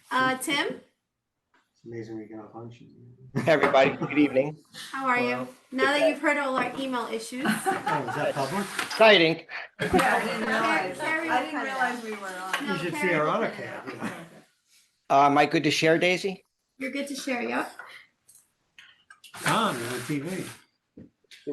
Tim, It's amazing we can function. Hey, everybody, good evening. how are you? Now that you've heard all our email issues. Oh, is that public? Exciting. Yeah, I didn't realize. Carrie I will didn't cut it realize out. we were on. No, You should see Carrie our will cut AutoCAD. it out. Am I good to share, Daisy? You're good to share, yep. On the TV.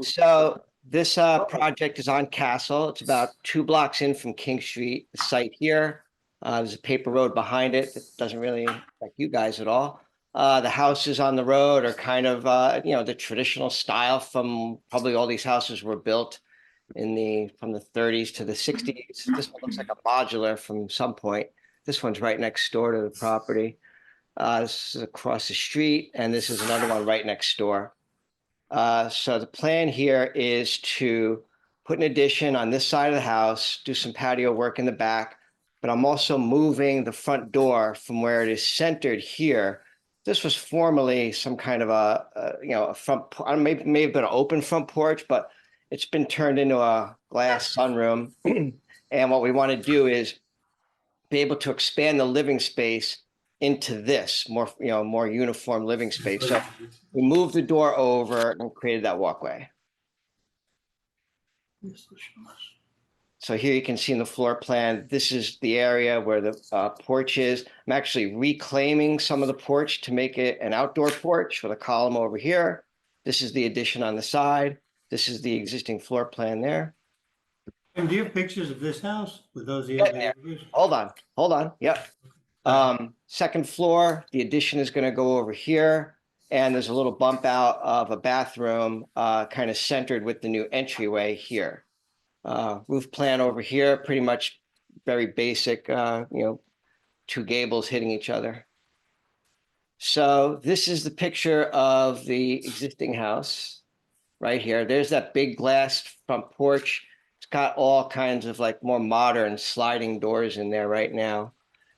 So this project is on Castle. It's about 2 blocks in from King Street, the site here. There's a paper road behind it that doesn't really affect you guys at all. The houses on the road are kind of, the traditional style from probably all these houses were built from the 30s to the 60s. This one looks like a modular from some point. This one's right next door to the property. This is across the street, and this is another one right next door. So the plan here is to put an addition on this side of the house, do some patio work in the back, but I'm also moving the front door from where it is centered here. This was formerly some kind of a front, may have been an open front porch, but it's been turned into a glass sunroom. And what we want to do is be able to expand the living space into this more uniform living space. So we moved the door over and created that walkway. So here you can see in the floor plan, this is the area where the porch is. I'm actually reclaiming some of the porch to make it an outdoor porch with a column over here. This is the addition on the side. This is the existing floor plan there. And do you have pictures of this house with those? Hold on. Yep. Second floor, the addition is going to go over here, and there's a little bump out of a bathroom, kind of centered with the new entryway here. Roof plan over here, pretty much very basic, 2 gables hitting each other. So this is the picture of the existing house right here. There's that big glass front porch. It's got all kinds of like more modern sliding doors in there right now.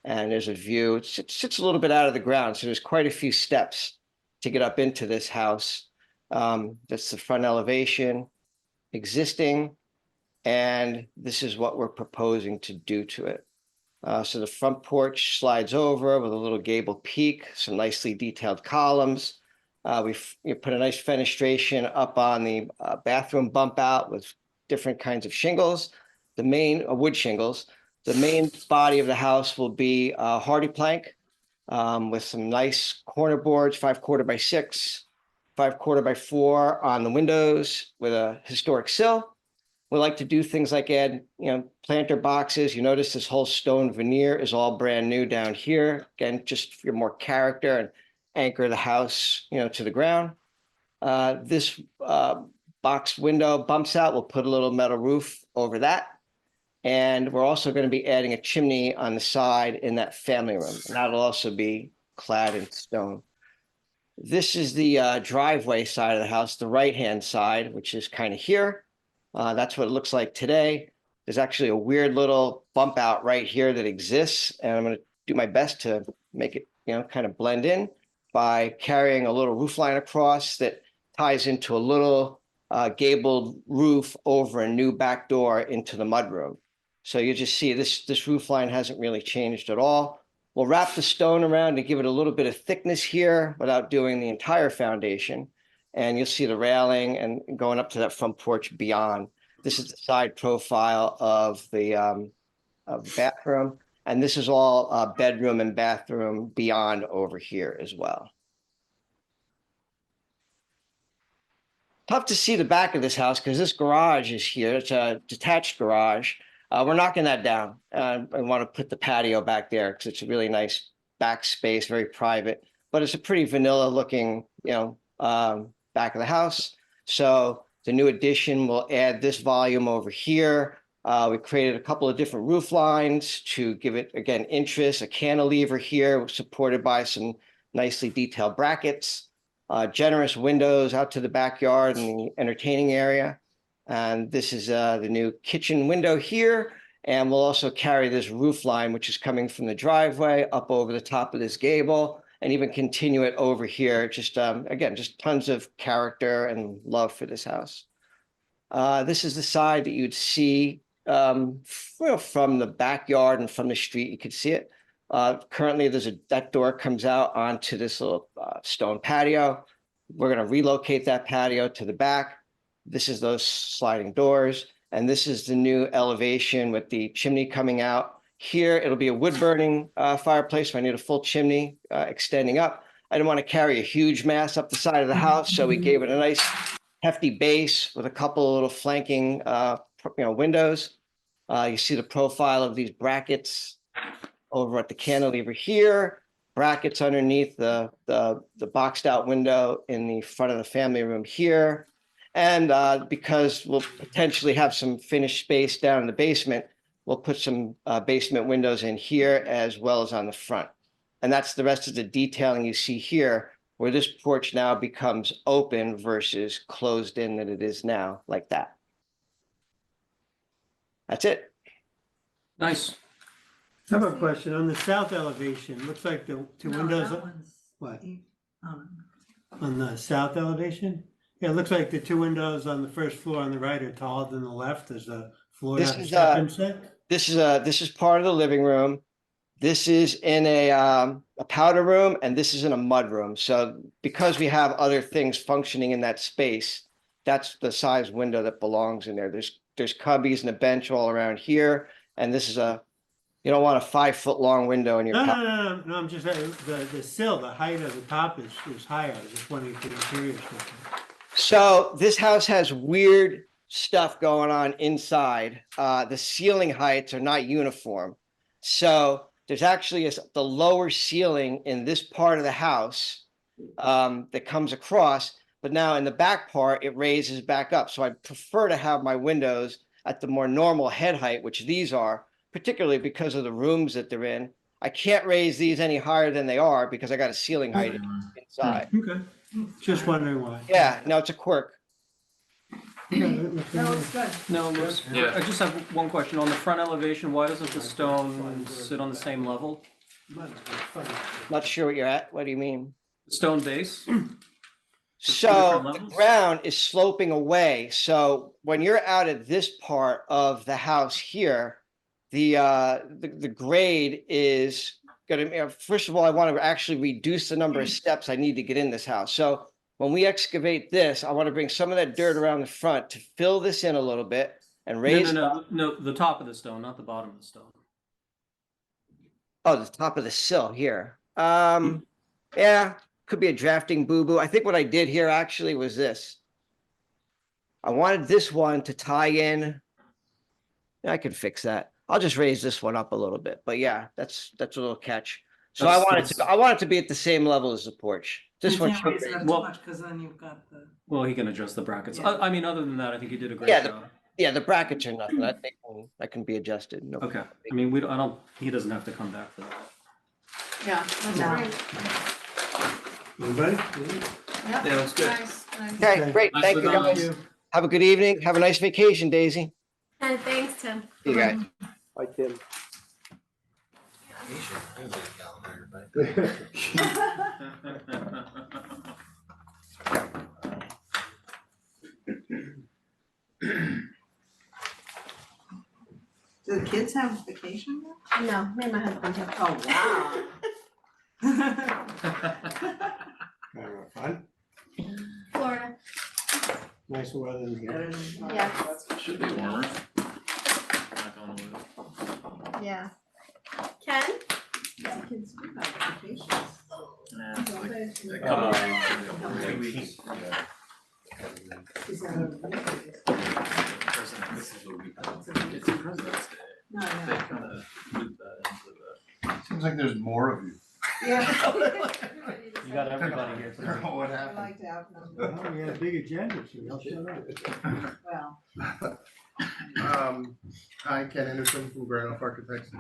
And there's a view. It sits a little bit out of the ground, so there's quite a few steps to get up into this house. That's the front elevation, existing, and this is what we're proposing to do to it. So the front porch slides over with a little gable peak, some nicely detailed columns. We've put a nice fenestration up on the bathroom bump out with different kinds of shingles, the main wood shingles. The main body of the house will be hardy plank with some nice corner boards, 5/4 by 6, 5/4 by 4 on the windows with a historic sill. We like to do things like add, planter boxes. You notice this whole stone veneer is all brand new down here. Again, just for more character and anchor the house, to the ground. This box window bumps out. We'll put a little metal roof over that. And we're also going to be adding a chimney on the side in that family room. And that'll also be clad in stone. This is the driveway side of the house, the right-hand side, which is kind of here. That's what it looks like today. There's actually a weird little bump out right here that exists. And I'm going to do my best to make it, kind of blend in by carrying a little roof line across that ties into a little gabled roof over a new back door into the mudroom. So you just see this roof line hasn't really changed at all. We'll wrap the stone around to give it a little bit of thickness here without doing the entire foundation. And you'll see the railing and going up to that front porch beyond. This is the side profile of the bathroom. And this is all bedroom and bathroom beyond over here as well. Tough to see the back of this house because this garage is here. It's a detached garage. We're knocking that down. I want to put the patio back there because it's a really nice back space, very private, but it's a pretty vanilla looking, back of the house. So the new addition will add this volume over here. We created a couple of different roof lines to give it, again, interest, a cantilever here supported by some nicely detailed brackets, generous windows out to the backyard and the entertaining area. And this is the new kitchen window here. And we'll also carry this roof line, which is coming from the driveway up over the top of this gable and even continue it over here. Just, again, just tons of character and love for this house. This is the side that you'd see from the backyard and from the street. You could see it. Currently, that door comes out onto this little stone patio. We're going to relocate that patio to the back. This is those sliding doors, and this is the new elevation with the chimney coming out. Here, it'll be a wood burning fireplace. So I need a full chimney extending up. I didn't want to carry a huge mass up the side of the house, so we gave it a nice hefty base with a couple of little flanking windows. You see the profile of these brackets over at the cantilever here, brackets underneath the boxed out window in the front of the family room here. And because we'll potentially have some finished space down in the basement, we'll put some basement windows in here as well as on the front. And that's the rest of the detailing you see here, where this porch now becomes open versus closed in that it is now, like that. That's it. Nice. I have a question. On the south elevation, looks like the two windows, what? On the south elevation? Yeah, it looks like the two windows on the first floor on the right are taller than the left. There's a floor This not a is, step inset. This is part of the living room. This is in a powder room, and this is in a mud room. So because we have other things functioning in that space, that's the size window that belongs in there. There's cubbies and a bench all around here, and this is you don't want a 5-foot long window in your. No, I'm just saying, the sill, the height of the top is higher. I was just wondering if the interior is different. So this house has weird stuff going on inside. The ceiling heights are not uniform. So there's actually the lower ceiling in this part of the house that comes across, but now in the back part, it raises back up. So I prefer to have my windows at the more normal head height, which these are, particularly because of the rooms that they're in. I can't raise these any higher than they are because I got a ceiling height inside. Okay, just wondering why. Yeah, no, it's a quirk. Yeah, That looks good. No, I just have one question. On the front elevation, why doesn't the stone sit on the same level? Not sure what you're at. What do you mean? The stone base? So different the levels? ground is sloping away. So when you're out at this part of the house here, the grade is going to, first of all, I want to actually reduce the number of steps I need to get in this house. So when we excavate this, I want to bring some of that dirt around the front to fill this in a little bit and raise. No, the top of the stone, not the bottom of the stone. Oh, the top of the sill here. Yeah, could be a drafting boo-boo. I think what I did here actually was this. I wanted this one to tie in. I could fix that. I'll just raise this one up a little bit, but yeah, that's a little catch. So I want it to be at the same level as the porch. This one You can't should raise be. it up too Well- much, cause then you've got the. Well, he can adjust the brackets. Yeah. I mean, other than that, I think you did a great Yeah, job. Yeah, the brackets are nothing. That can be adjusted. No. Okay. I mean, he doesn't have to come back for that. Yeah, that's No. great. Anybody? Yep. Yeah, that's good. Nice. Okay, great. Nice Thank you, work. guys. Have a good evening. Have a nice vacation, Daisy. And thanks, Tim. See you guys. Hi, Tim. Do the kids have vacation yet? No, me and my husband have. Oh, wow. Fun, Florida. nicer weather than here. Better than- Yeah. Should be warmer. Not going with it. Yeah. Ken? Yeah, kids do have vacations. Nah, it's like Is a couple of 2 weeks. that This is what we it's President's Day. No, They no. kind of loop that into Seems like there's more of you. Yeah. You got everybody here today. What I happened? like to outnumber, Oh, we had a big agenda, so we all showed up. well, Hi, Ken Anderson from Granoff Architects.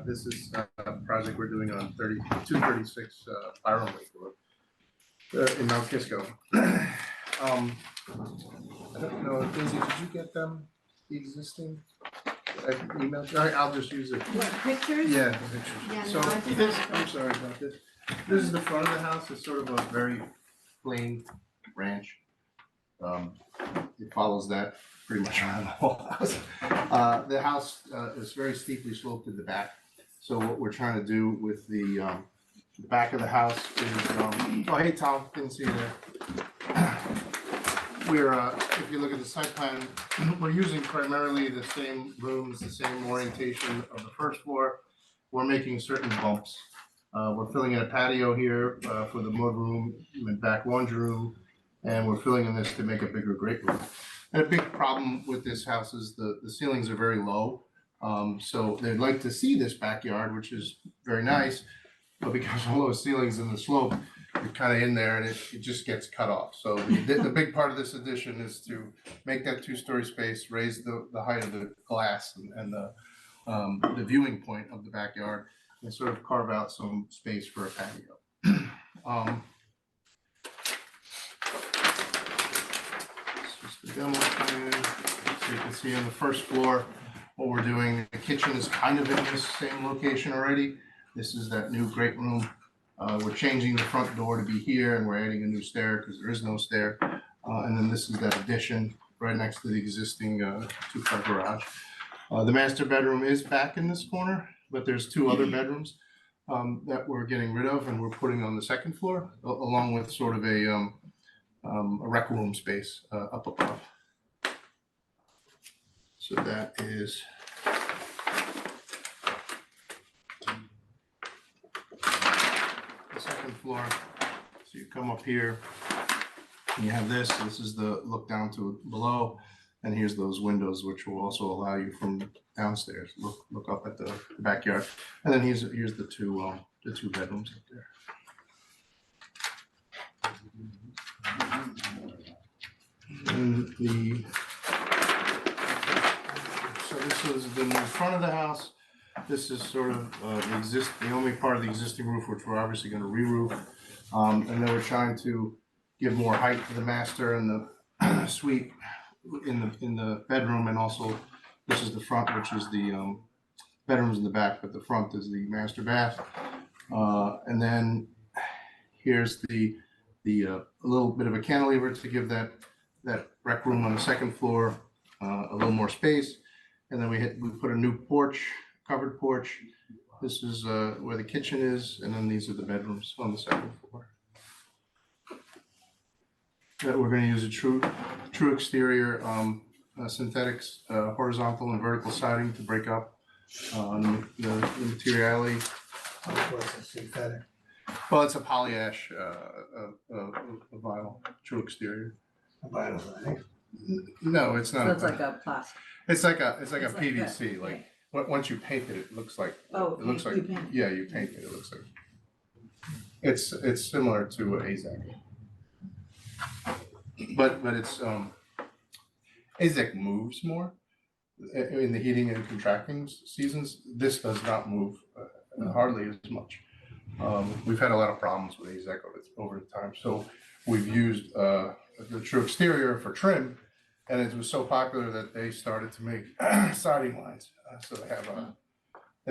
This is a project we're doing on 236 Byron Lake Road in Mount Kisco. I don't know, Daisy, did you get them, the existing email? I'll just use it. What, pictures? Yeah, the pictures. Yeah, So no, I did this, not. I'm sorry about this. This is the front of the house. It's sort of a very plain ranch. It follows that pretty much around the whole house. The house is very steeply sloped in the back. So what we're trying to do with the back of the house is, oh, hey, Tom, didn't see you there. We're, if you look at the site plan, we're using primarily the same rooms, the same orientation of the first floor. We're making certain bumps. We're filling in a patio here for the mudroom and back laundry room, and we're filling in this to make a bigger great room. And a big problem with this house is the ceilings are very low. So they'd like to see this backyard, which is very nice, but because of low ceilings and the slope, you're kind of in there and it just gets cut off. So the big part of this addition is to make that two-story space, raise the height of the glass and the viewing point of the backyard, and sort of carve out some space for a patio. It's just the demo plan. So you can see on the first floor what we're doing. The kitchen is kind of in this same location already. This is that new great room. We're changing the front door to be here, and we're adding a new stair because there is no stair. And then this is that addition right next to the existing two-car garage. The master bedroom is back in this corner, but there's two other bedrooms that we're getting rid of, and we're putting on the second floor, along with sort of a rec room space up above. So that is the second floor. So you come up here and you have this. This is the look down to below. And here's those windows, which will also allow you from downstairs look up at the backyard. And then here's the two bedrooms up there. And so this is the front of the house. This is sort of the only part of the existing roof, which we're obviously going to re-roof. And then we're trying to give more height to the master and the suite in the bedroom, and also this is the front, which is the bedrooms in the back, but the front is the master bath. And then here's the a little bit of a cantilever to give that rec room on the second floor a little more space. And then we put a new porch, covered porch. This is where the kitchen is, and then these are the bedrooms on the second floor. That we're going to use a true exterior synthetics, horizontal and vertical siding to break up the materiality. Of course, it's synthetic. Well, it's a polyash vinyl, true exterior. Vinyl siding. No, it's not. So it's like a plastic. It's like a It's like PVC. that, Like once you paint it, it looks like. Oh, It looks like, you paint it. yeah, you paint it. It looks like. It's similar to AZEK. But it's AZEK moves more in the heating and contracting seasons. This does not move hardly as much. We've had a lot of problems with AZEK over the time, so we've used the true exterior for trim, and it was so popular that they started to make siding lines. So they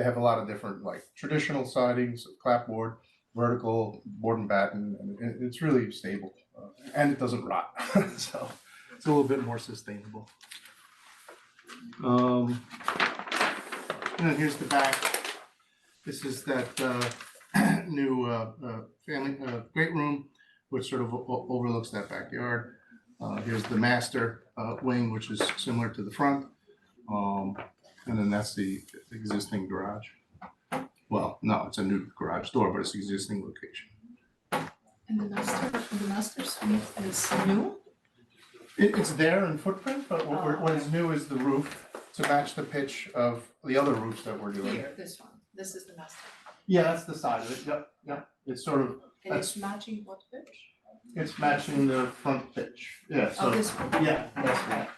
have a lot of different, like, traditional sidings, clapboard, vertical, board and batten, and it's really stable, and it doesn't rot. So it's a little bit more sustainable. And then here's the back. This is that new family great room, which sort of overlooks that backyard. Here's the master wing, which is similar to the front. And then that's the existing garage. Well, no, it's a new garage door, but it's the existing location. And the master suite is new? It's there in footprint, but what is new is the roof to match the pitch of the other roofs that we're doing. Here, this one. This is the master. Yeah, that's the side of it. Yep. It's sort of, And it's matching what pitch? it's matching the front pitch. Yeah, so. Oh, this one. Yeah, that's right.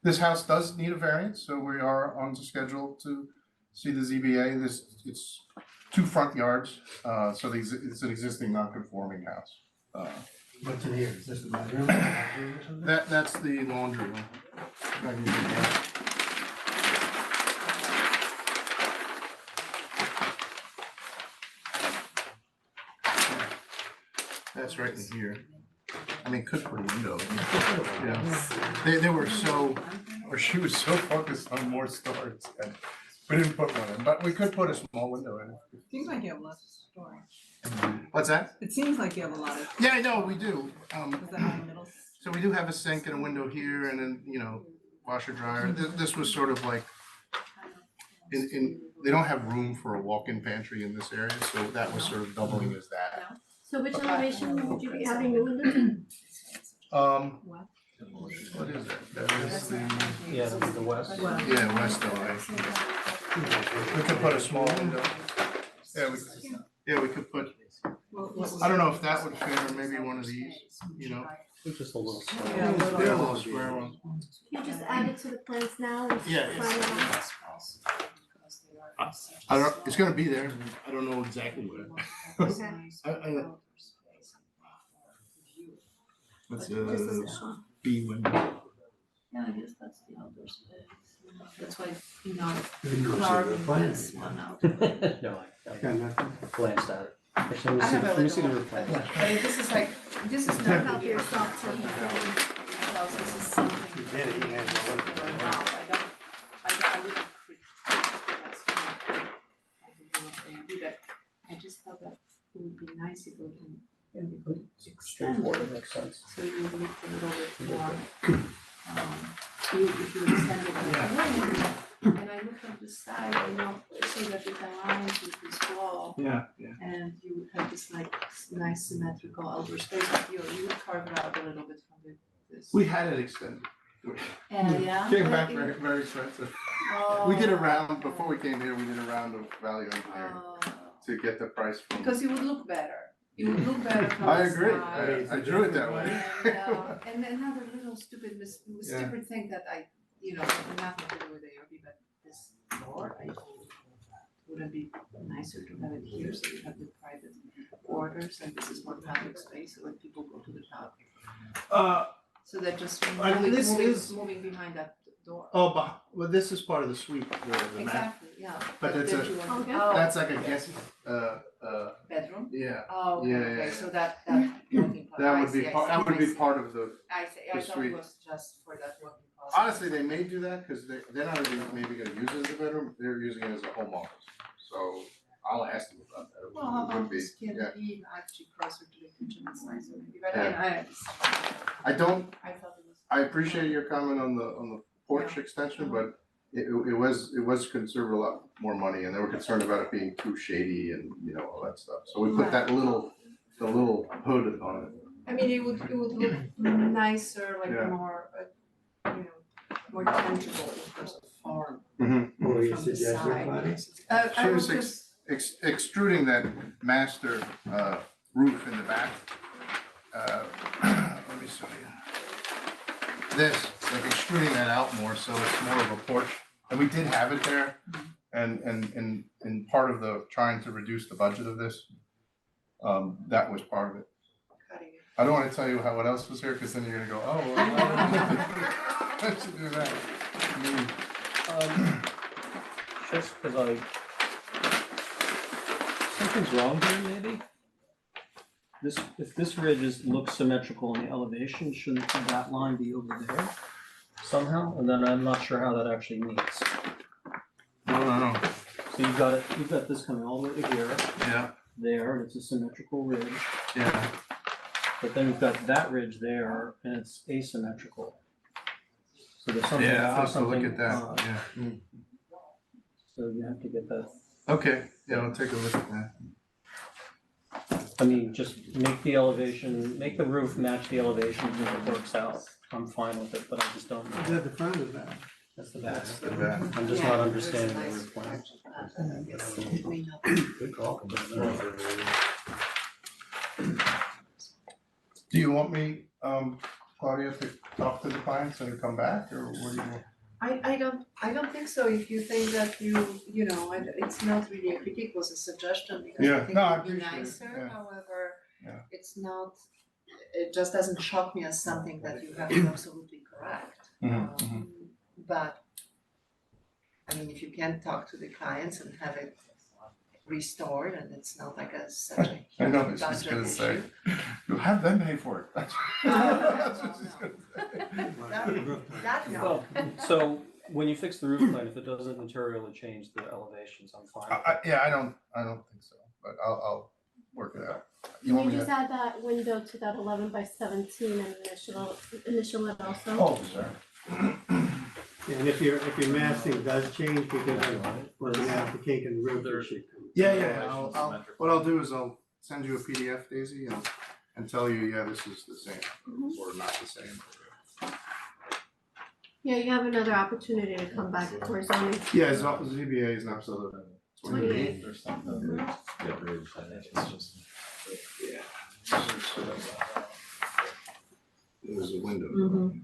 This house does need a variance, so we are on schedule to see the ZBA. It's 2 front yards, so it's an existing non-conforming house. What's in here? Is this the bedroom? That's the laundry room. I can do that. That's right in here. I mean, could put a window in. Yeah. They were so, or she was so focused on more storage and We didn't put one in, but we could put a small window in. Seems like you have lots of storage. What's that? It seems like you have a lot of, Yeah, I know, we do. is that in the middle? So we do have a sink and a window here and then, washer dryer. This was sort of like, they don't have room for a walk-in pantry in this area, so that was sort of doubling as that. So which elevation would you be having the windows in? What is that? That is the, Yeah, the west. yeah, west elevation. We could put a small window. Yeah, we could put, I don't know if that would fit or maybe one of these, It's just a little. Yeah, They're a little square ones. You just add it to the plans now and Yeah. find out. I don't, it's gonna be there. I don't know exactly where. Okay. What's Just this one. B window? Yeah, I guess that's the outdoor space. That's why, carving this one out. No, I glanced at it. Actually, I have a let me see the little, roof but plan. this is like, this is Don't not help yourself to house, this is something. did it, you had to look at it. Now, I wouldn't critique. I just thought that it would be nice if we can extend Straightforward, it, makes sense. so you would lift a little bit more. If you extend it a little, and I look on the side, so that it aligns with this wall. Yeah. And you would have this like nice symmetrical outdoor space, but you would carve it out a little bit from this. We had it extended. And yeah. Came but back it- very, very expensive. Oh, We did a round, before we came here, we did a round of value engineering oh, to get the price from. because it would look better. It would look better from I the agree. side. I drew it that way. And another little stupid stupid thing that I, nothing to do with ARB, but this door, I would it be nicer to have it here, so you have the private quarters, and this is more public space, so when people go to the top. So they're just moving behind that door. Well, this is part of the suite, the mat. Exactly, yeah. But it's don't you want- Okay. oh, That's like a guest, bedroom? yeah, Oh, Yeah, okay, yeah. so that working part. that I would be see, I part, see, that would I be see. part of the, I see, I the thought suite. it was just for that working part. honestly, they may do that, cause they're not even maybe gonna use it as a bedroom, they're using it as a home office. So I'll ask them about that. Well, how It would about be, this can yeah. be actually closer to the kitchen, it's nicer maybe, but Yeah. I I don't, thought it was. I appreciate your comment on the porch extension, but it was considered a lot more money, and they were concerned about it being too shady and, all that stuff. So we put that the little hood on it. I mean, it would look nicer, like Yeah. more, more tangible in terms of form What were you from the suggesting, side. Bonnie? I She was was just, extruding that master roof in the back. Let me show you. This, like extruding that out more, so it's more of a porch, and we did have it there. And part of the trying to reduce the budget of this, that was part of it. cutting it. I don't wanna tell you what else was here, cause then you're gonna go, oh, well, I should do that. I mean, Just because something's wrong here, maybe? If this ridge looks symmetrical in the elevation, shouldn't that line be over there somehow? And then I'm not sure how that actually meets. no, So you've got this coming all the way to here, yeah, there, and it's a symmetrical ridge. yeah. But then you've got that ridge there, and it's asymmetrical. So there's something, Yeah, I'll have there's to look something at that, odd. yeah. So you have to get that. Okay, yeah, I'll take a look at that. I mean, just make the elevation, make the roof match the elevation and it works out. I'm fine with it, but I just don't Is know. that the front or the back? That's the back. That's the back. I'm just Yeah, not it was understanding the nice roof plan. I guess it may not. Good call. Do you want me, Claudia, to talk to the clients and come back, or what do you want? I don't think so, if you think that it's not really a critique, it was a suggestion, because Yeah, I think no, I it would be appreciate it, nicer, yeah. however, Yeah. it's not, it just doesn't shock me as something that you have to absolutely correct. But, I mean, if you can talk to the clients and have it restored, and it's not like such a I know, huge but she's budget gonna say, issue. you have them pay for it. That's No, that's what she's gonna say. That no. Well, so when you fix the roof line, if it doesn't materially change the elevations, I'm fine. Yeah, I don't think so, but I'll work it out. You Can want you me just to? add that window to that 11 by 17 and initial it also? Oh, sorry. And if your massing does change because of, we're gonna have to kink in the roof, you should come. Yeah, what I'll do is I'll send you a PDF, Daisy, and tell you, yeah, this is the same, or not the same. Yeah, you have another opportunity to come back for zoning. Yeah, ZBA is not so. 28. There's something that get rid of that, it's just. There's a window. Mhm.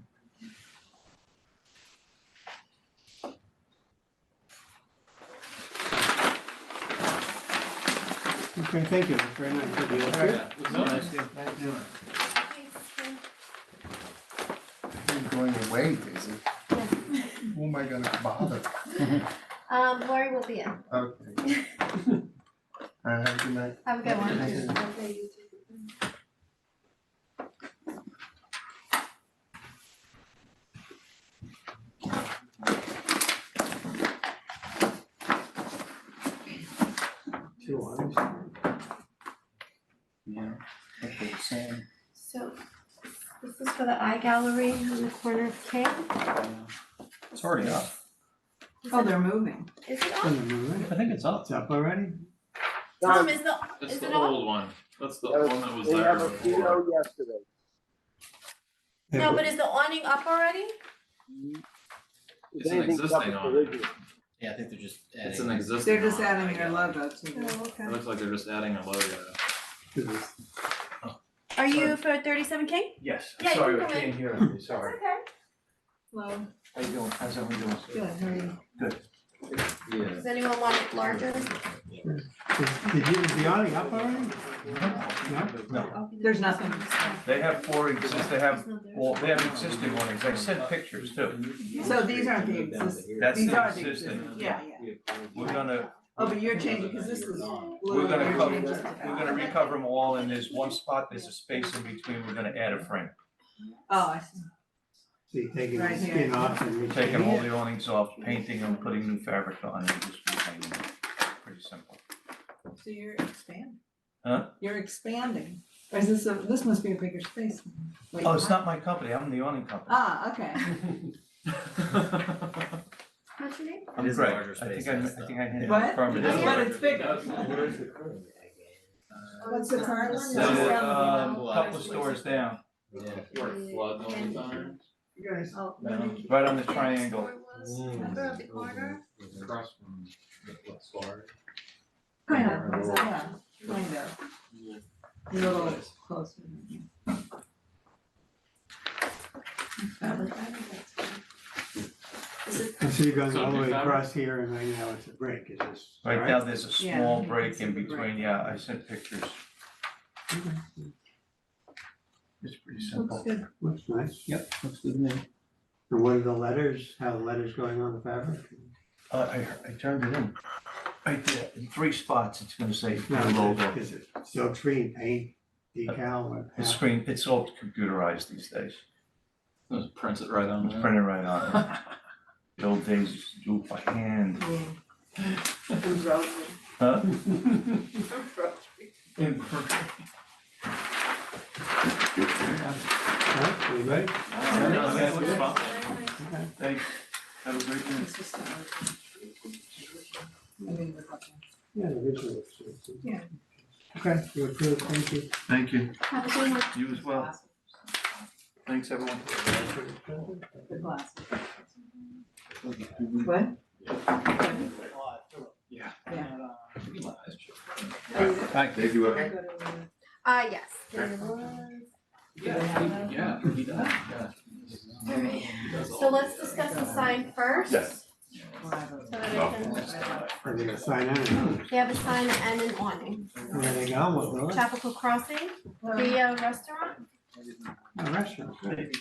Okay, thank you, that's very nice of you. Thank you. You're going away, Daisy. Who am I gonna bother? Lori will be in. Okay. Have a good night. Have a good one. Thank you. Okay, you too. Two ones. Yeah, okay, same. So, this is for the eye gallery on the corner of King. It's already up. Oh, they're moving. Is it It's up? on the move, right? I think it's up. It's up already? Tom, is It's it the up? old one, that's the one that was there before. yesterday. No, but is the awning up already? It's an existing one. Yeah, I think they're just adding. It's an existing They're just one. adding their logo to it. Oh, okay. It looks like they're just adding a logo. Are you for 37 King? Yes, Yeah, you sorry, can I come in. can't hear you, sorry. Okay. Hello. How you doing? How's everyone doing? Good, how are you? Yeah. Does anyone want it larger? Is the awning up already? No? There's nothing. They have they have existing ones, I sent pictures too. So these aren't the existing, That's these the are the existing. existing, yeah, yeah. We're gonna, Oh, but you're changing, because this is blue, we're gonna you're cover, changing to we're that. gonna recover them all, and there's one spot, there's a space in between, we're gonna add a frame. Oh, I see. So you're taking the Right here. skin off and We're taking all repainting it? the awnings off, painting them, putting new fabric on, and just repainting them. Pretty simple. So you're expanding. Huh? You're expanding. Or is this must be a bigger space. Wait, Oh, it's not my company, I'm the awning company. Ah, okay. What's your name? I'm It is a Greg. larger I think space, I that's think I had What? confirmed it. But it's bigger. Where's the What's the current one? So, Yeah. couple of stores down, Yeah, where flood on the time. You guys, Oh, right on the triangle. Remember of the corner? Across from the store. Kind of, yeah, kind of. A little closer. I see you going So all the new way fabric? across here and right now it's a break, is this? Right correct? now, there's a Yeah, small you break can in see the break. between, yeah, I sent pictures. It's pretty simple. Looks good. Looks nice. Yep, looks good to me. And what are the letters, how the letters going on the fabric? I turned it in, right there, in 3 spots, it's gonna say No, the logo. is it silk screen, paint, decal, what? The screen, it's all computerized these days, Just prints it right on it's there. printed right on it. The old days, used to do it by hand, huh? Alright, we ready? Okay, looks fun. Okay. Thanks, have a great day. Yeah, the original looks good. Yeah. Okay, you approved, thank you. Thank you, Have a good one. you as well, thanks everyone. The glasses. What? Yeah. Yeah. Thank you. Yes. Give me one. Yeah, he does, yeah. Alright, so let's discuss the sign first. Yes. So that I can, Are they gonna sign in? they have a sign and an awning. There they go, what, Lily? Chapel Crossing, the restaurant. A restaurant, good.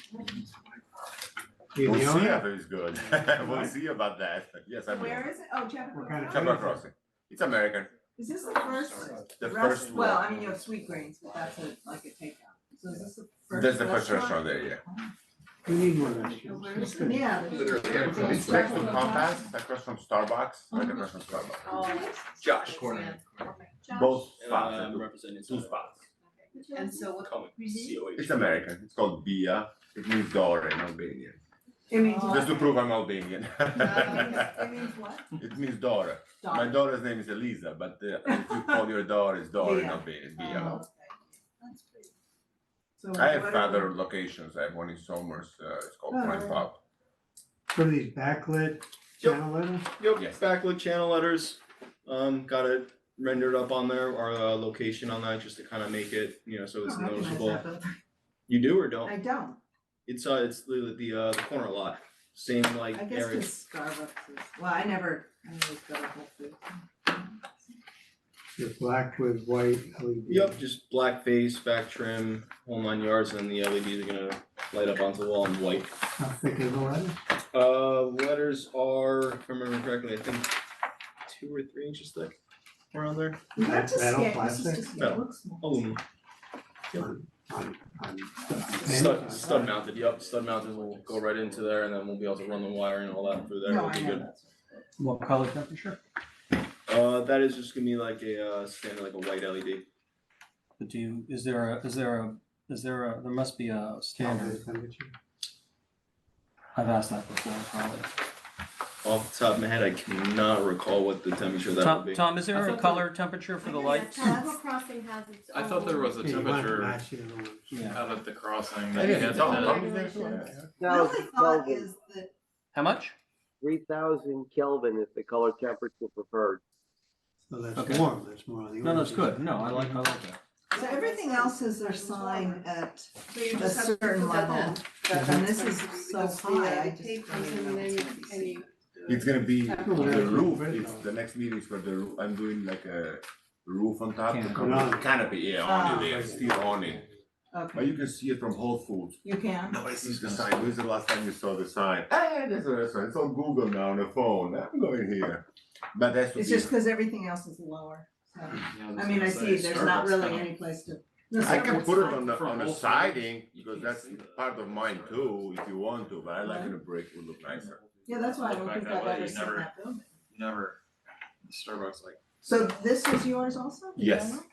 You We'll the see owner? if it's good. We'll see about that. Yes, I'm. Where is it? Oh, Chapel What kind of Crossing. Chapel Crossing. It's American. Is this the first The rest, first well, one. I mean, you have Sweet Greens, but that's like a takeout. So is this the first That's the first restaurant? restaurant there, yeah. We need more restaurants. That's good. Yeah. It's next to Compass, it's across from Starbucks, right across from Starbucks. Oh, Josh Corner. Both And spots, I'm representing two spots. and so what? Comic COH. It's American, it's called Bia, it means daughter in Albanian. It means Just to prove I'm Albanian. It means what? It means daughter. My daughter's name is Elisa, but if you call your daughter, it's daughter in Bia. Albanian, Oh, Bia. okay. That's great. So I have what are other locations, I have one in Somers, it's called Oh, Prime right. Pub. What are these backlit channel letters? Yep, Yes. backlit channel letters, got it rendered up on there, our location on that, just to kind of make it, so I it's don't recognize noticeable. that building. You do or don't? I don't. It's the corner lot, same like I guess area. cause Starbucks is, well, I never go to Whole Foods. The black with white LED. Yep, just black face, back trim, whole 9 yards, and the LEDs are gonna light up onto the wall in white. How thick is the letter? Letters are, if I remember correctly, I think 2 or 3 inches thick, around there. Not to Metal, scale, this is plastic? just, it No. looks small. Aluminum. Stud mounted, yep, stud mounted will go right into there, and then we'll be able to run the wire and all that through there, No, it'll I be know good. that's. What color temperature? That is just gonna be like a standard, like a white LED. But there must be a standard. Temperature. I've asked that before, probably. Off the top of my head, I cannot recall what the temperature that would be. Tom, is there I a thought color temperature for the lights? Animal Crossing has its own. I thought there was a Yeah, you want to temperature match the other ones. Yeah. out at the crossing. Yeah, that you it's had to all- set. long as there's one, My only thought is that, How much? 3,000 Kelvin is the color temperature preferred. So that's Okay. warm, that's more on the. No, that's orange. good. No, I like that. so everything else is their sign at So you a just have to certain put that level. in. And this is so Because the, high, I the just tape don't is even in know and what's then gonna be you- It's gonna be Yeah. the roof, it's the next meeting is for the roof, I'm doing like a roof on top to Canopy. cover the canopy, yeah, on Ah. it there, steel awning. But Okay, you can see it from Whole Foods. you can. Nobody sees the sign. When's the last time you saw the sign? Hey, there's a restaurant. It's on Google now on the phone. I'm going here. But that's to It's be. just because everything else is lower. So, Yeah, I mean, I see there's not Starbucks really now. any place to. I can put it on the For Whole Foods. siding because that's part of mine too, if you want to. But I like it in a brick. It would look nicer. Yeah, that's why I Look don't back think that I've way, ever you seen never- that building. Never, Starbucks like. So this is yours also? The Yes. demo?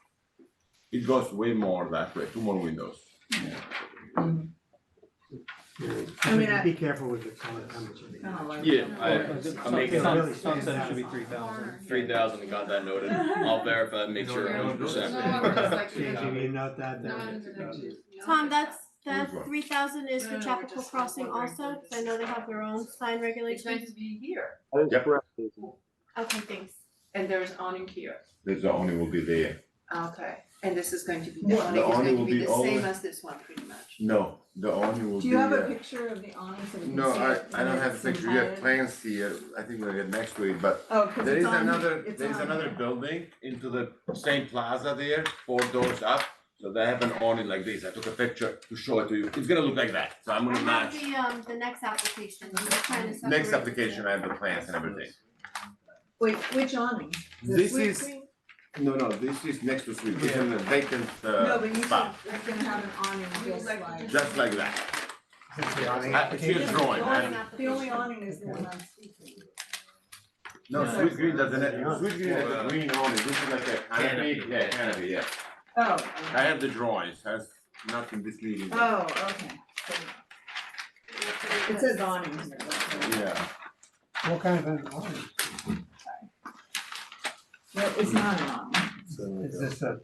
It goes way more that way. 2 more windows. Mhm. Yeah. I mean, I- Be careful with the color temperature. Kinda like Yeah, that. I'm making Tom- it Tom said it should be 3,000. 3,000 and got that noted. I'll verify and make sure 100%. Give me a note that. Tom, that Which one? 3,000 is No, for no, we're Chapel just Crossing wondering. also, because I know they have their own sign It's going regulations. to be here, That is Yep. correct, Susan. Okay, thanks. and there's awning here. There's the awning will be there. Okay, and this is going to be, What? the awning is awning going will to be be the same always- as this one, pretty much. No, the awning will be. Do you have a picture of the awning so we can No, see I it don't in have a its picture. You have entirety? plans here. I think we'll get next to it, but Oh, cause there it's is on, another, it's there's on another here. building into the same plaza there, 4 doors up. So they have an awning like this. I took a picture to show it to you. It's gonna look like that. So I'm I gonna have match. the next application, I'm just trying to separate. Next the application, two. I have the plans and everything. Wait, which awning? The This sweet is- green? No, this is next to suite. This is in a vacant No, but you said spot, they're gonna have an awning just like. just like that. I see a This is drawing. the I- awning The only application. awning is the one on Sweet Green. No, Yeah. sweet green doesn't have, sweet green has a green awning. This is like a canopy. Canopy. Yeah, canopy, yeah. Oh, I have the drawings. Has nothing misleading. oh, okay. It says awning here. that's right. Yeah. What kind of an awning? Well, it's not an awning. Is this a?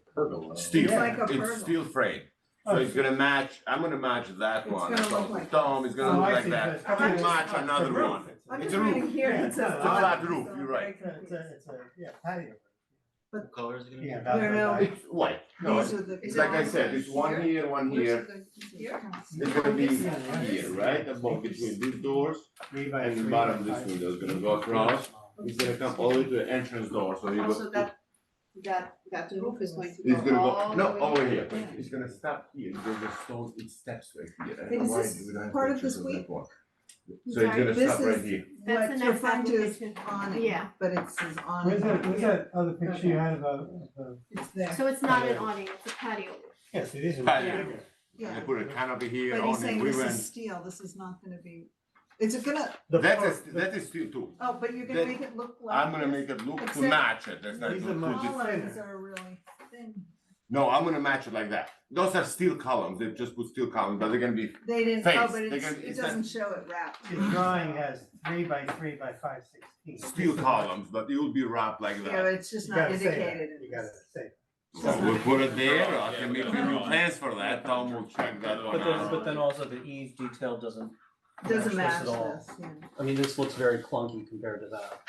Steel, It's like a it's pergola. steel frame. So it's gonna match, I'm gonna match that It's one. gonna So look like Tom is gonna Oh, look I like see. that. That's- I will I'm match just- another it's a roof. one. I'm It's just a reading roof. here, Yeah, it says it's a flat awning, roof, so you're right. It's a, yeah, patio. What color is it gonna be? Yeah. No, no. It's white. No, These are the. it's like I said, it's one here, one Where's here. it going to be here? It's gonna be here, right? Above between these doors and the bottom of this window is gonna go across. It's gonna come all the way to the entrance door, so you Also, go. that roof is going to It's go gonna all go, the no, way over here. here. It's gonna stop here. There's a stone, it steps right here. I don't Wait, know is why this we don't have part of the pictures suite? that one. So it's Sorry, gonna this stop right is- here. That's the What's next referred to as application. awning. Yeah. But it says awning. Where's that other picture you had of a, It's there. So it's not an awning, it's a patio. yes, it is. a Patio. bigger. and they Yeah, put a canopy here, but he's only saying we this is went. steel, this is not gonna be, is it gonna, That is steel too. oh, but you're gonna That- make it look like I'm gonna this? make it look to Except match it, that's not These too are much different. Columns thinner. are really thin. No, I'm gonna match it like that. Those are steel columns, they just put steel columns, but they're gonna be, They didn't, Face, oh, but they're it's, gonna- it it's not- doesn't show it wrapped. The drawing has 3 by 3 by 5/16. steel columns, but it will be wrapped like Yeah, but that. it's just You not gotta say that. indicated in You gotta this. say. So we'll put it there, or I can make you new plans for that, Tom will check that one But out. then also the eave detail doesn't Doesn't match match this at all. this, yeah. I mean, this looks very clunky compared to that.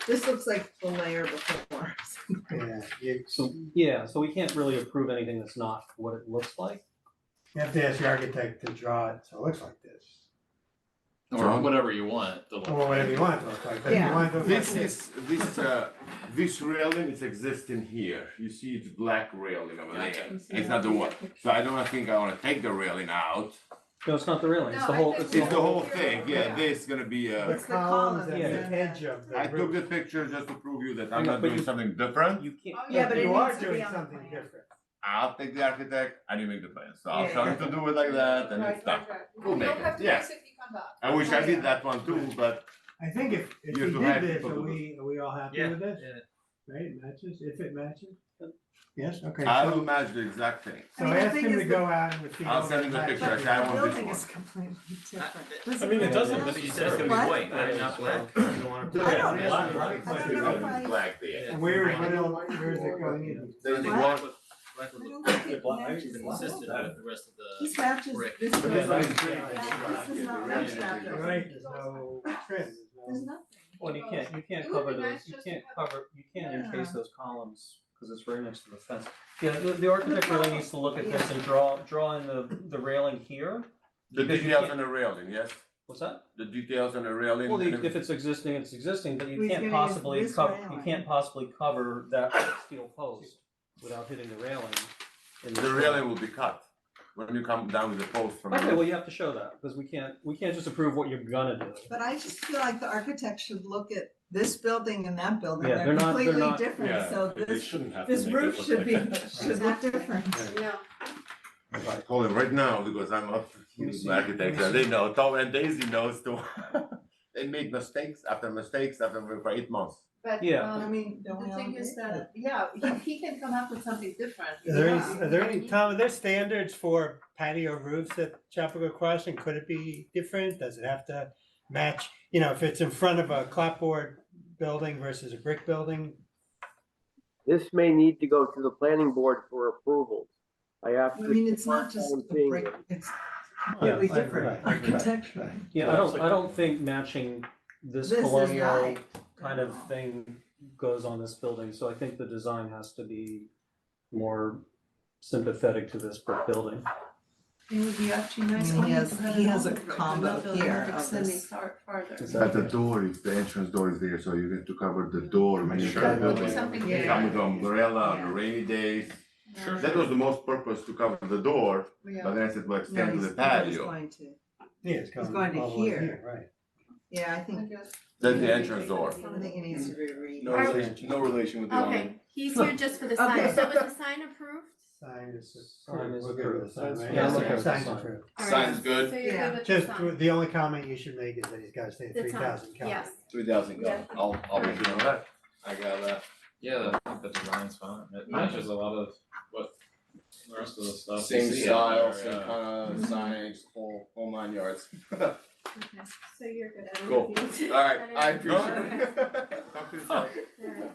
This looks like the layer before. Yeah, you So, yeah, so we can't really approve anything that's not what it looks like. have to ask the architect to draw it, so it looks like this. Or whatever you want it to look Or whatever you like. want it to look like, but if you Yeah. want it to look like This this. is, this railing is existing here, you see it's black railing over there, it's not the one. So I don't think I wanna take the railing out, No, it's not the railing, it's the No, I whole, think it's it's the the whole. whole thing, yeah, this is gonna be The It's the columns columns, and yeah. the edge of the I took roof. the picture just to prove you that I I'm know, not but doing you- something different. You can't. Yeah, but it You are needs to be doing on the something plan. different. I'll take the architect, I didn't make the plan, so I'll Yeah, tell yeah. him to do it like that and it's Right, done. right, right. We'll You make don't it, have to yeah. fix it, you come back. I wish I did that one too, but I think if You we have to did have this, people are do are we all happy Yeah, with this? yeah. Right, it matches, if it matches? Yes, okay, I will so, match the exact thing. so I mean, the ask thing him to is go out and receive. I'll all send him the the picture. facts. I The want this building one. is completely different. I mean, it doesn't, match? but you said it's gonna What? be white, right, not black. You don't wanna put I it don't in know. black. I don't know if I- Black there. And where is it going in? There's What? one, Black would I look don't think it black. matches It's the other consistent one. with the rest of the. This matches brick. this But building. this is- This does not match that You're building. right, there's no trim, There's there's no. nothing. Well, you can't It would cover be those, nice you just to can't have- cover, you can't Yeah. encase those columns, cause it's right next to the fence. Yeah, the architect really needs to look at this and draw in the railing here. the Because you details can't- on the railing, yes? What's that? The details on the railing. Well, and if it's existing, it's existing, but you He's can't gonna use possibly this cover, you railing. can't possibly cover that steel post without hitting the railing. in this The drawing. railing will be cut when you come down with the post from. Okay, well, you have to show that, because we can't just approve what you're gonna do. But I just feel like the architect should look at this building and that building, Yeah, they're they're not- completely they're not- different, so They this, shouldn't have to this make it roof look should like be, that. should look different. No, I call him right now because I'm up with the architect, and they know, Tom and Daisy knows too. They make mistakes after for 8 months. But, Yeah. I mean, don't we the all thing is agree? that, yeah, he can come up with something different. Are there any, Tom, are there standards for patio roofs at Chapel Crossing? Could it be different? Does it have to match, if it's in front of a clapboard building versus a brick building? This may need to go to the planning board for approval. I have I to. mean, it's not just I'm a seeing brick, it. it's Yeah, completely I agree. different architecture. Yeah, I don't think matching this This is colonial right. kind of thing goes on this building, so I think the design has to be more sympathetic to this brick building. It would be actually nice. I mean, he when has- you have he an has a open brick, combo another building here of extending this. farther. Is that- But the door is, the entrance door is there, so you get to cover the door when you Sure. come Maybe building. something Yeah. Come with the umbrella on Yeah. the rainy days. Sure. That was the most purpose to cover the door, Yeah. but then I said, well, No, extend to he's, the he's patio. going to, Yeah, it's It's going going to all the way here. right. yeah, I I think, guess. That's the entrance door. I think it needs to be read. No relation with the owner. okay, he's here just for the sign, Okay. so was the sign approved? Sign is, Sign is we're good with the sign, approved. right? Yeah, I'm okay with the Sign's sign. approved. All right, Sign's good. So you're Yeah. good with the Just, sign? the only comment you should make is that he's gotta stay at The 3,000 time, Kelvin. yes. 3,000 Yeah. I'll make sure of that. I got that. Yeah, I think the design's fine. It matches a lot of what the rest of the stuff. Same you see out style, there, same yeah. kind of signage, whole 9 yards. Okay, so you're good, I don't Cool. know if you. Alright, I don't- appreciate it. Talk to you soon. Alright.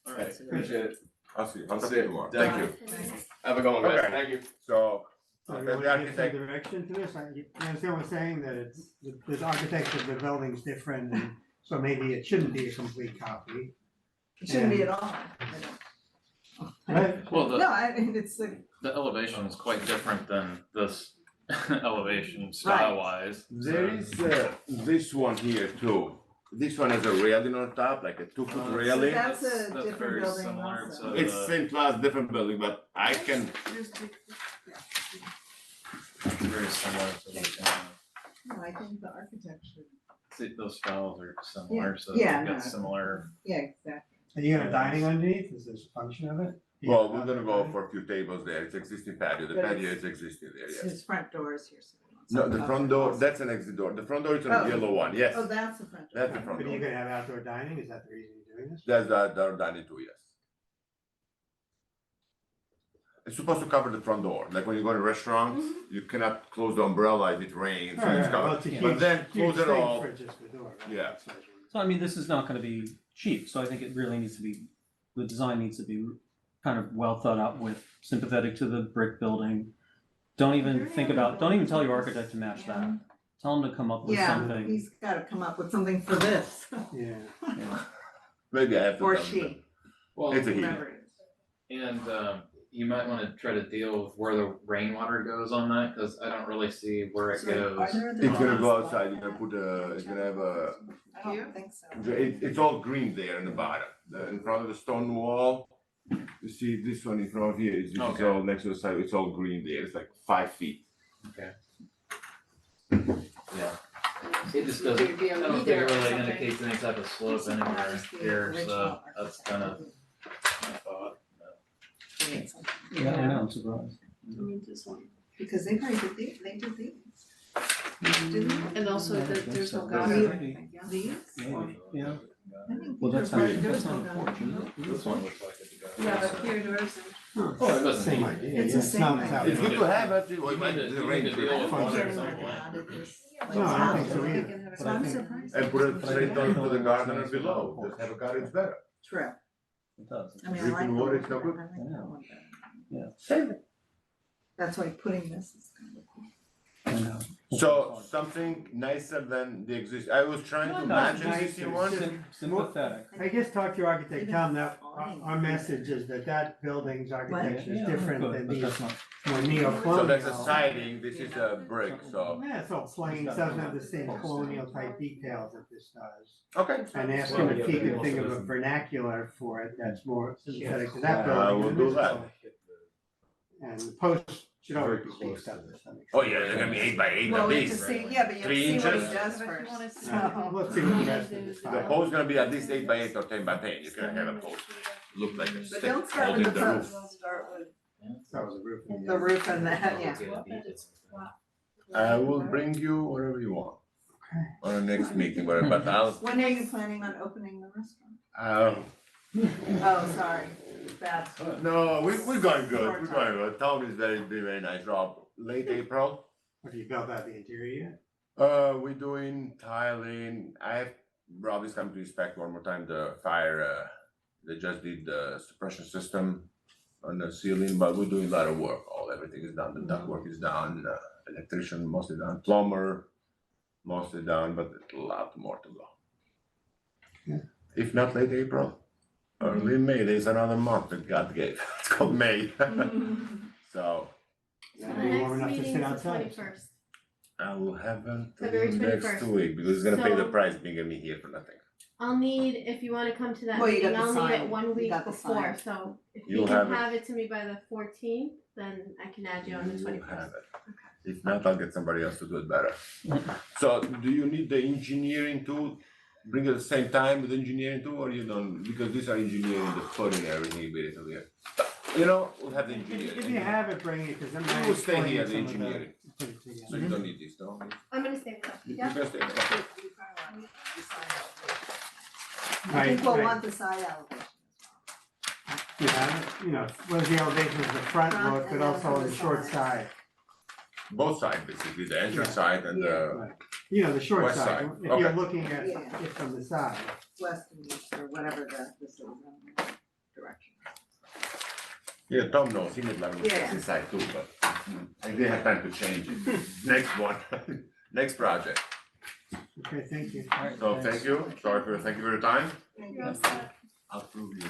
Alright, appreciate it. I'll see you. I'll I'll talk see to you you. tomorrow. Thank you. Okay. Have a good one, guys. Okay. Thank you. So, So you the wanna give some architect, direction to this? You understand what I'm saying, that it's, the architecture of the building's different, and so maybe it shouldn't be a complete copy. It shouldn't be at all, I don't. Right? Well, No, I mean, it's like, the elevation is quite different than this elevation style wise. there is this one here too. This one has a railing on top, like a 2-foot So railing. that's a That's different very building similar also. to- It's same class, different building, but I can, There's big, yeah. Very similar to the, no, I think the architecture, see, those styles are similar, so Yeah, you've no. got similar. yeah, exactly. Are you gonna have dining underneath? Is this a function of it? Well, we're gonna go for a few tables there, it's existing patio, the But patio it's- is existing there, yes. His front door is here, so. he wants No, something the front up door, there. that's an exit door, the front door is Oh. the yellow one, yes, Oh, that's the front door. that's the front But are you door, gonna have outdoor dining? Is that the reason you're doing this? that's the dining too, yes. It's supposed to cover the front door, like when you go to restaurants, you cannot close the umbrella if it rains, so Right, it's right, well, covered. it's a But huge- then huge close it thing all, for just the door, right? Yeah. That's what I mean. So I mean, this is not gonna be cheap, so I think it really needs to be, the design needs to be kind of well thought out with, sympathetic to the brick building. Don't even think about, don't even tell your architect to match that. Tell him to come up with Yeah, something. he's gotta come up with something for this, Yeah. maybe I have to. or tell them she, Well, It's a heat. whoever it is. and you might wanna try to deal with where the rainwater goes on that, cause I don't really see where it So are goes. there the It's gonna go ones outside, like you're gonna that? put it's gonna have a, I don't think so. it's all green there in the bottom, in front of the stone wall. You see this one in front of here, this is Okay. all next to the side, it's all green there, it's like 5 feet. Okay. Yeah. It just doesn't, I don't think it really indicates any type of slope anywhere here, so that's kind of my thought. Yeah, I know, I'm surprised. I mean, this one. Because they did these. Didn't they? And also Yeah, I that think there's so. no Yeah, gutter. maybe. These? Maybe, yeah. I think Well, that's these are not, part- there that's was no not a gutter. porch, is it? This one looks like it's a Yeah, but here there isn't. Huh. Oh, it doesn't Same need- idea. It's yeah, the same not- idea. not- It's good to have, but You it need might to- the you rain. need to deal with Function. water at Getting some like point. added this, like, No, I don't think so so they either. can have it- So I'm surprised. And put it straight down to the garden Nice below, without a just have a garden, it's better. True, It does. I mean, I Drinking like the water look is of no it. good. I like that one better. Save it. That's why putting this is kind of cool. I know. So something nicer than the I was trying to match an existing one. Sympathetic. I guess talk to your architect, tell him that our message is that building's architecture is Yeah, different good, than but these that's not- more neo-colonial. So that's a siding, this is a brick, so, Yeah, it's all plain, it doesn't have the same colonial type details that this does. okay. And ask him if he can think of a vernacular for it that's more sympathetic to that building. I will than do this that. building. And the posts should already be spaced out to some extent. Oh, yeah, they're gonna be 8 by 8 Well, at we have to least. see, yeah, but you have to 3 see what he inches. does first. Let's see what he has to The decide. post gonna be at least 8 by 8 or 10 by 10, you can have a post, look like a But stick don't start holding with the the roof. post, start with That was a roof. in the roof and that, yeah. I will bring you whatever you want. On the next meeting, but I'll, When are you planning on opening the restaurant? Oh, sorry, bad. no, we're going good, we're going good, Tom is very nice, Rob, late April. Have you built out the interior yet? We're doing tiling, Rob is coming to inspect one more time the fire, they just did the suppression system on the ceiling, but we're doing a lot of work, everything is done, the duct work is done, electrician mostly done, plumber mostly done, but a lot more to go. Yeah. If not late April, early May, there's another month that God gave, it's called May. So, So Yeah, the be warm next enough to meeting sit is the outside. 21st. I will have it February next 21st. week, because he's gonna pay the So- price, being me here for nothing. I'll need, if you wanna come to that Well, you meeting, got the I'll need it sign. 1 You week got the before, sign. so if You'll you can have it. have it to me by the 14th, then I can add you on the You 21st. have it. If not, I'll get somebody else to do it better. So do you need the engineering too? Bring it at the same time with engineering too, or you don't, because these are engineering, the footing and everything, basically. You know, we'll have the If you engineering. have it, bring it, cause I'm. You will stay here, the explaining some of engineering. put it together. So you don't need this, no? I'm gonna stay with You you, yeah? can stay. I Right, think we'll right. want the side elevation Yeah, you know, what is the elevation of the front Front look, and but then also from on the the short side. side. Both sides, basically, the entrance side and the, Right. You know, the short West side, side, if you're okay. looking at Yeah. it from the side. west and east or whatever this is direction. yeah, Tom knows, he made a lot of mistakes Yeah. inside too, but I didn't have time to change it. Next one, next project. Okay, thank you. So thank you, thank you for your time. You're all set. I'll prove you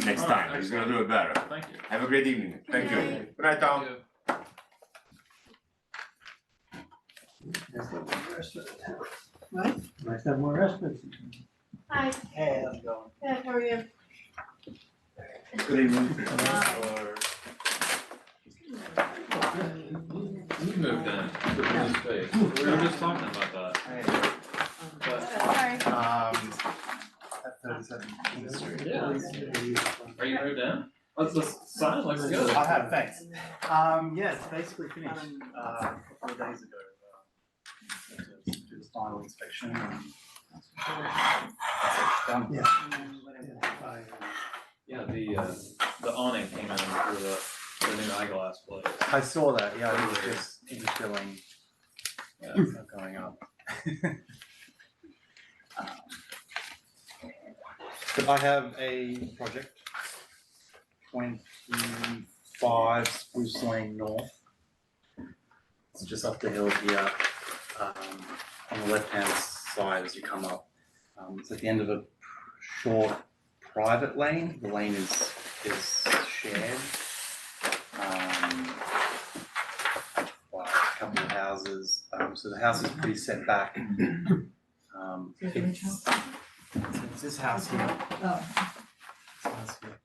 next time, he's gonna do it better. Thank you. Have a great evening, thank you. night. Good night, Tom. Nice to have more restaurants. What? Nice to have more restaurants. Hi, Hey, how's it going? good, how are you? Good evening. You moved in, to the new space, we were just talking about that. Sorry. Yeah. Are you moved in? The sign looks good. I have, thanks. Yeah, it's basically finished, a couple of days ago. To do the final inspection and that's done. Yeah. Yeah, the awning came in through the new eyeglass place. I saw that, yeah, it was just infilling, yeah, it's not going up. So I have a project, 25 Spruce Lane North. It's just up the hill here, on the left-hand side as you come up. It's at the end of a short private lane. The lane is shared. By a couple of houses. So the house is pretty set back. It's this house here. Oh. This house here.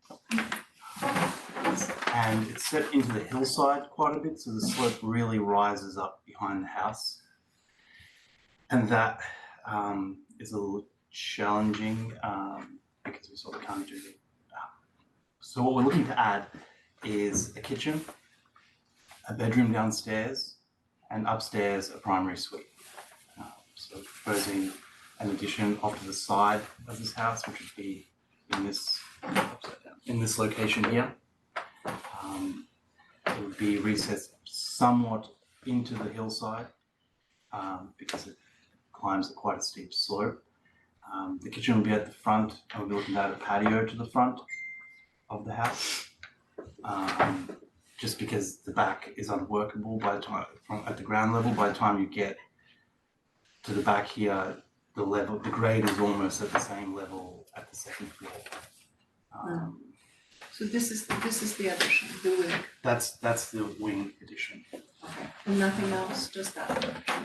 And it's set into the hillside quite a bit, so the slope really rises up behind the house. And that is a little challenging because we sort of can't do it. So what we're looking to add is a kitchen, a bedroom downstairs, and upstairs a primary suite. So proposing an addition off to the side of this house, which would be in this location here. It would be recessed somewhat into the hillside because it climbs at quite a steep slope. The kitchen will be at the front, and we'll be looking at a patio to the front of the house. Just because the back is unworkable by the time at the ground level. By the time you get to the back here, the grade is almost at the same level at the second floor. So this is the addition, the wing, That's the wing addition. okay, and nothing else, just that,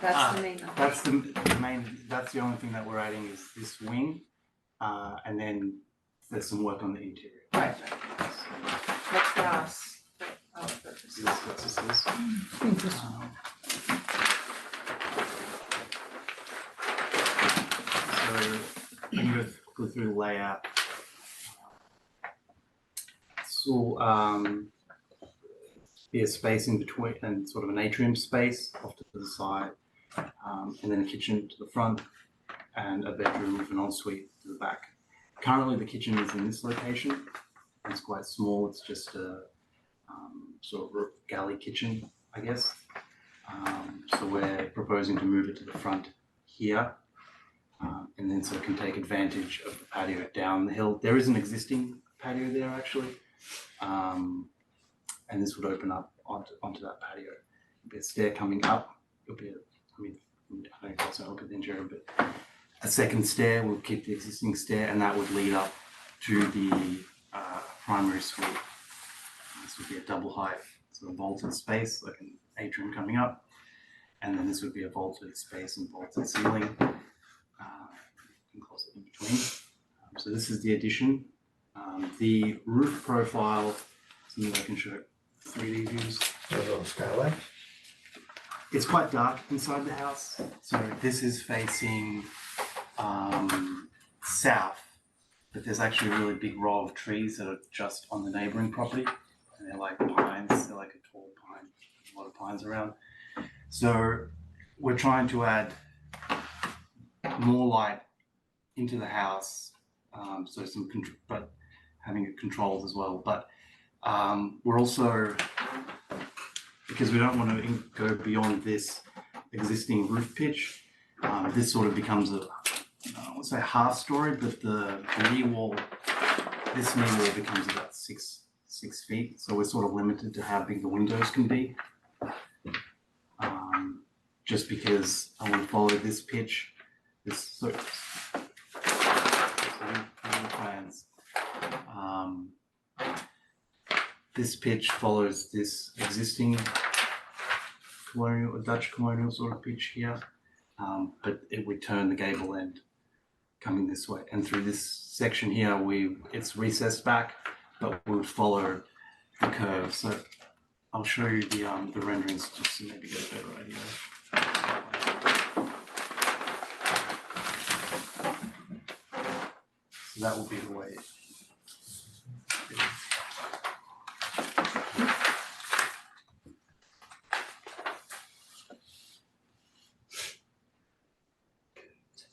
that's the main addition. That's the main. That's the only thing that we're adding is this wing, and then there's some work on the interior. Right. That's for us, for our purposes. This is what this is. So when you go through the layout, so be a space in between and sort of an atrium space off to the side, and then a kitchen to the front and a bedroom with an ensuite to the back. Currently, the kitchen is in this location. It's quite small. It's just a sort of galley kitchen, I guess. So we're proposing to move it to the front here, and then so it can take advantage of the patio down the hill. There is an existing patio there actually, and this would open up onto that patio. There'll be a stair coming up. There'll be I don't know if I'll look at the interior, but a second stair will keep the existing stair, and that would lead up to the primary suite. This would be a double height, sort of vaulted space, like an atrium coming up, and then this would be a vaulted space and vaulted ceiling, and closet in between. So this is the addition. The roof profile, something I can show 3D views. Skylight. It's quite dark inside the house, so this is facing south, but there's actually a really big row of trees that are just on the neighboring property, and they're like pines. They're like a tall pine, a lot of pines around. So we're trying to add more light into the house, so but having it controlled as well. But we're also, because we don't want to go beyond this existing roof pitch, this sort of becomes a, I won't say half story, but the knee wall, this knee wall becomes about six feet. So we're sort of limited to how big the windows can be. Just because I want to follow this pitch, plans. This pitch follows this existing colonial, Dutch colonial sort of pitch here, but it would turn the gable end coming this way, and through this section here, it's recessed back, but we would follow the curve. So I'll show you the renderings just to maybe get a better idea. So that will be the way.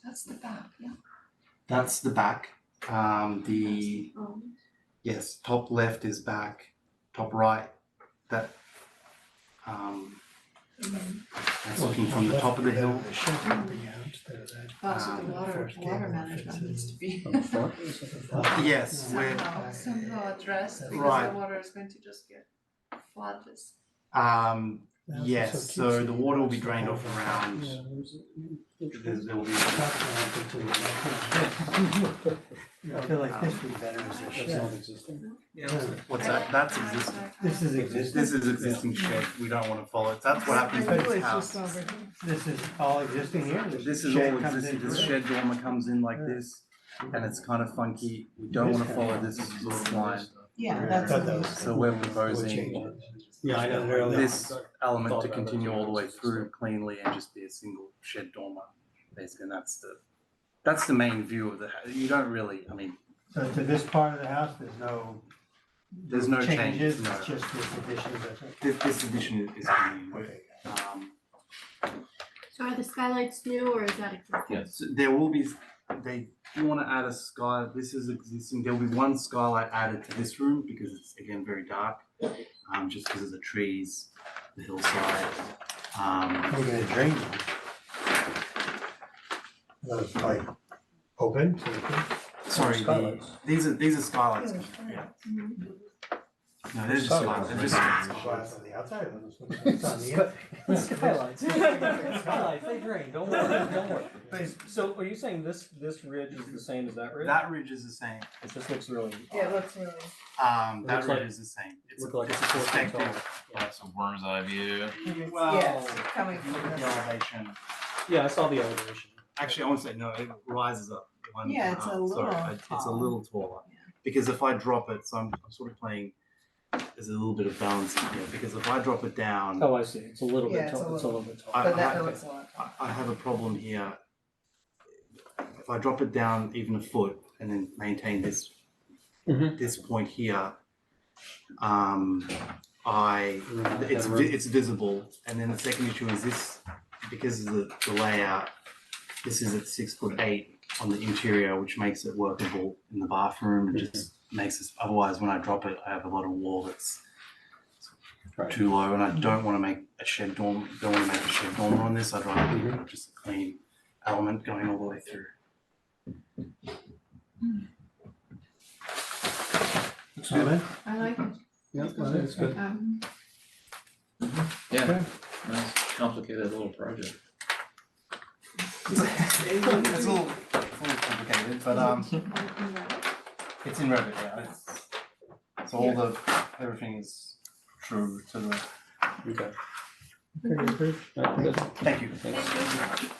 That's the back, yeah. That's the back. Yes, top left is back, top right, that, that's looking from the top of the hill. Also, the water management needs to be Yes, we're, somehow addressed, because Right. the water is going to just get flooded. yes, so the water will be drained off around, there will be. I feel like this would be better as a That's shed. not existing. What's that? That's existing. This is existing. This is existing shed, we don't wanna follow it, that's what happens with this house. This is all existing here? This is shed all comes existing, in this through it? shed dormer comes in like this, and it's kind of funky, we don't wanna follow this roof line. Yeah, I thought that that's. was- So we're would proposing change it. Yeah, I know that earlier. this element to continue all the way through cleanly and just be a single shed dormer, basically, and that's the main view of the house, you don't really, I mean, So to this part of the house, there's no change, changes, no. it's just this addition, that's it? This addition is new. Okay. So are the skylights new or is that existing? Yes. So there will be, they do wanna add a sky, this is existing, there will be one skylight added to this room because it's again very dark. Just because of the trees, the hillside. We're gonna drain them. Those like open, so you can- Sorry, Skylights. these are skylights. Yeah. No, they're just skylights, they're just Glass on the outside of them, it's on the inside. Skylights. Skylights, they drain, don't worry, don't worry. So are you saying this ridge is the same as that ridge? That ridge is the same. It just looks really. Yeah, it looks really. That looks like- ridge is the same. It's Look like it's it's a perspective. That's a worm's eye view. Well, Yes, coming look from at the this. elevation. Yeah, I saw the elevation. Actually, I want to say, no, it rises up. one Yeah, it's a sorry, little it's a taller. little taller. Because if I drop it, so I'm sort of playing, there's a little bit of balancing here, because if I drop it down, Oh, I see, it's a little Yeah, bit it's a tall, it's a little bit tall. I- But that looks a lot. I have a problem here. If I drop it down even a foot and then maintain this, Mhm. this point here, it's visible. And then the second issue is this, because of the layout, this is at 6'8" on the interior, which makes it workable in the bathroom. It just makes it, otherwise when I drop it, I have a lot of wall that's Right. too low, and I don't want to make a shed dorm. Don't want to make a shed dormer on this. I'd rather just a clean element going all the way through. Looks good. I like it. Yeah, I think it's good. Yeah, nice complicated little project. It's a little complicated, but it's in Revit, yeah. So all everything is true to the. Okay. Okay, good. Thank you. Thanks.